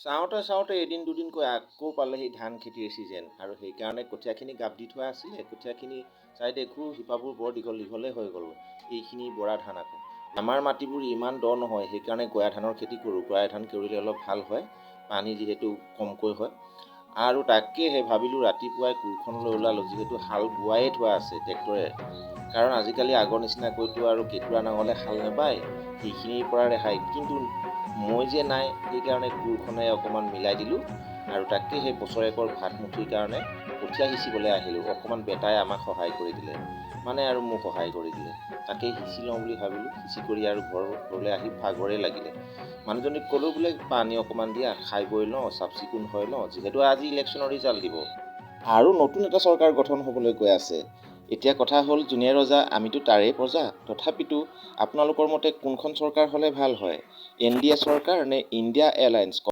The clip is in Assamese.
চাওঁতে এদিন দুদিনকৈ আকৌ পালেহি ধান খেতিৰ ছিজন আৰু সেইকাৰণে কঠীয়াখিনি গাপ দি থোৱা আছিলে। কঠীয়াখিনি চাই দেখোঁ শিপাবোৰ বৰ দীঘলে হৈ গ'ল। এইখিনি বৰা ধান আকৌ। আমাৰ মাটিবোৰ ইমান দ নহয়, সেইকাৰণে গয়া ধানৰ খেতি কৰোঁ। গয়া ধান কৰিলে অলপ ভাল হয়, পানী যিহেতু কমকৈ হয়। আৰু তাকেহে ভাবিলোঁ ৰাতিপুৱাই কোৰখনলৈ ওলালোঁ, যিহেতু হাল বোৱাই থোৱা আছে ট্ৰেক্টৰে। কাৰণ আজিকালি আগৰ নিচিনাকৈতো আৰু কেঁচুৱা নাঙলে হাল নেবায়, সেইখিনিৰ পৰা ৰেহাই। কিন্তু মই যে নাই, সেইকাৰণে কোৰখনে অকণমান মিলাই দিলোঁ আৰু তাকে সেই বছৰেকৰ ভাত মুঠিৰ কাৰণে কঠীয়া সিঁচিবলৈ আহিলোঁ। অকণমান বেটাই আমাক সহায় কৰি দিলে, মানে আৰু মোক সহায় কৰি দিলে। তাকে সিঁচি লওঁ বুলি ভাবিলোঁ, সিঁচি কৰি আৰু ঘৰলৈ আহি ভাগৰে লাগিলে। মানুহজনীক ক'লোঁ বোলে পানী অকণমান দিয়া, খাই বৈ লওঁ, চাফ চিকুণ হৈ লওঁ, যিহেতু আজি ইলেকশ্যনৰ ৰিজাল্ট দিব আৰু নতুন এটা চৰকাৰ গঠন হ'বলৈ গৈ আছে। এতিয়া কথা হ'ল, যোনে ৰজা আমিতো তাৰে প্ৰজা। তথাপিতো আপোনালোকৰ মতে কোনখন চৰকাৰ হ'লে ভাল হয়? NDA চৰকাৰ নে ইণ্ডিয়া এলায়েন্স?